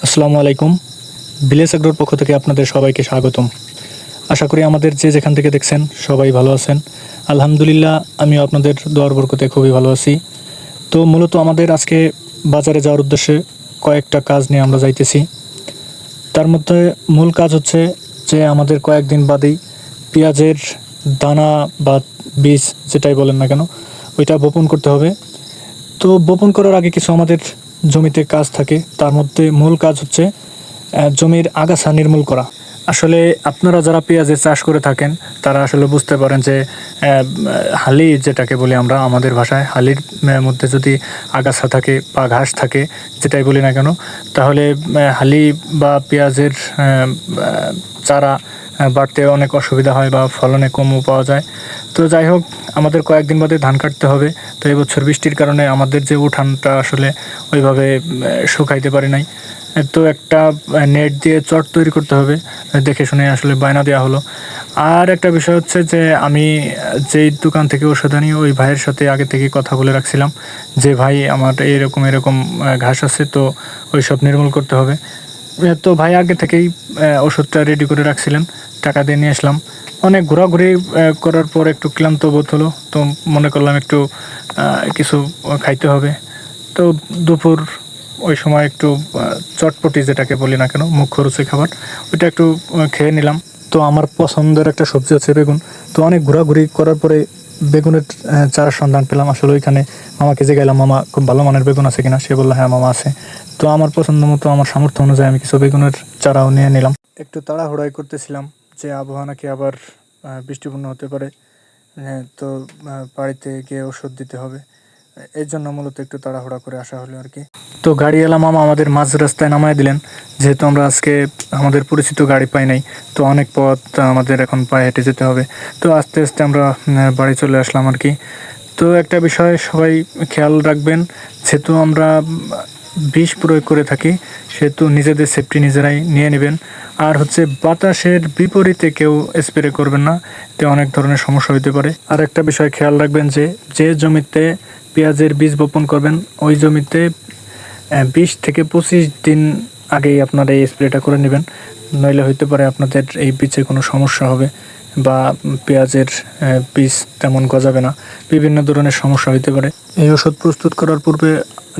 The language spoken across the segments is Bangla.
আসসালামু আলাইকুম। ভিলেজ এগ্রোর পক্ষ থেকে আপনাদের সবাইকে স্বাগতম। আশা করি আমাদের যে যেখান থেকে দেখছেন সবাই ভালো আছেন। আলহামদুলিল্লাহ আমিও আপনাদের দোয়ার বরকতে খুবই ভালো আছি। তো মূলত আমাদের আজকে বাজারে যাওয়ার উদ্দেশ্যে কয়েকটা কাজ নিয়ে আমরা যাইতেছি। তার মধ্যে মূল কাজ হচ্ছে যে আমাদের কয়েকদিন বাদেই পেঁয়াজের দানা বা বীজ যেটাই বলেন না কেন ওইটা বপন করতে হবে। তো বপন করার আগে কিছু আমাদের জমিতে কাজ থাকে, তার মধ্যে মূল কাজ হচ্ছে জমির আগাছা নির্মূল করা। আসলে আপনারা যারা পেঁয়াজের চাষ করে থাকেন তারা আসলে বুঝতে পারেন যে হালি যেটাকে বলি আমরা আমাদের ভাষায়, হালির মধ্যে যদি আগাছা থাকে বা ঘাস থাকে যেটাই বলি না কেন, তাহলে হালি বা পেঁয়াজের চারা বাড়তে অনেক অসুবিধা হয় বা ফলনে কমও পাওয়া যায়। তো যাই হোক, আমাদের কয়েকদিন বাদে ধান কাটতে হবে। তো এবছর বৃষ্টির কারণে আমাদের যে উঠানটা আসলে ওইভাবে শুকাইতে পারি নাই। তো একটা নেট দিয়ে চট তৈরি করতে হবে, দেখে শুনে আসলে বায়না দেওয়া হলো। আর একটা বিষয় হচ্ছে যে আমি যেই দোকান থেকে ওষুধ আনি ওই ভাইয়ের সাথে আগে থেকে কথা বলে রাখছিলাম যে ভাই আমার এরকম এরকম ঘাস আছে, তো ওই সব নির্মূল করতে হবে। তো ভাই আগে থেকেই ওষুধটা রেডি করে রাখছিলেন, টাকা দিয়ে নিয়ে আসলাম। অনেক ঘোরাঘুরি করার পর একটু ক্লান্ত বোধ হলো, তো মনে করলাম একটু কিছু খাইতে হবে। তো দুপুর ওই সময় একটু চটপটি যেটাকে বলি না কেন, মুখরোচক খাবার, ওইটা একটু খেয়ে নিলাম। তো আমার পছন্দের একটা সবজি হচ্ছে বেগুন। তো অনেক ঘোরাঘুরি করার পরে বেগুনের চারার সন্ধান পেলাম। আসলে ওইখানে মামাকে যে গেলাম, মামা খুব ভালো মানের বেগুন আছে কিনা, সে বললো হ্যাঁ মামা আছে। তো আমার পছন্দ মতো আমার সামর্থ্য অনুযায়ী আমি কিছু বেগুনের চারাও নিয়ে নিলাম। একটু তাড়াহুড়াই করতেছিলাম যে আবহাওয়া নাকি আবার বৃষ্টিপূর্ণ হতে পারে। হ্যাঁ, তো বাড়িতে গিয়ে ওষুধ দিতে হবে, এর জন্য মূলত একটু তাড়াহুড়া করে আসা হলো আর কি। তো গাড়িওয়ালা মামা আমাদের মাঝ রাস্তায় নামায় দিলেন, যেহেতু আমরা আজকে আমাদের পরিচিত গাড়ি পাই নাই। তো অনেক পথ আমাদের এখন পায়ে হেঁটে যেতে হবে। তো আস্তে আস্তে আমরা বাড়ি চলে আসলাম আর কি। তো একটা বিষয় সবাই খেয়াল রাখবেন, যেহেতু আমরা বিষ প্রয়োগ করে থাকি সেহেতু নিজেদের সেফটি নিজেরাই নিয়ে নেবেন। আর হচ্ছে বাতাসের বিপরীতে কেউ স্প্রে করবেন না, এতে অনেক ধরনের সমস্যা হতে পারে। আর একটা বিষয় খেয়াল রাখবেন যে যে জমিতে পেঁয়াজের বীজ বপন করবেন ওই জমিতে 20 থেকে 25 দিন আগেই আপনারা এই স্প্রেটা করে নেবেন, নইলে হইতে পারে আপনাদের এই বীজে কোনো সমস্যা হবে বা পেঁয়াজের বীজ তেমন গজাবে না, বিভিন্ন ধরনের সমস্যা হইতে পারে। এই ওষুধ প্রস্তুত করার পূর্বে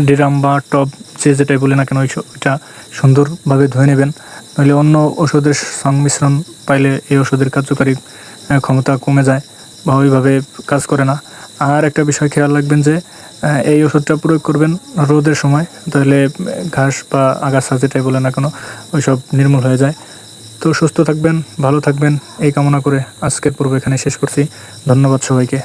ড্রাম বা টব যে যেটাই বলে না কেন ওইটা সুন্দরভাবে ধুয়ে নেবেন, নইলে অন্য ওষুধের সংমিশ্রণ পাইলে এই ওষুধের কার্যকারী ক্ষমতা কমে যায় বা ওইভাবে কাজ করে না। আর একটা বিষয় খেয়াল রাখবেন যে এই ওষুধটা প্রয়োগ করবেন রোদের সময়, তাহলে ঘাস বা আগাছা যেটাই বলে না কেন ওইসব নির্মূল হয়ে যায়। তো সুস্থ থাকবেন, ভালো থাকবেন এই কামনা করে আজকের পর্ব এখানে শেষ করছি। ধন্যবাদ সবাইকে।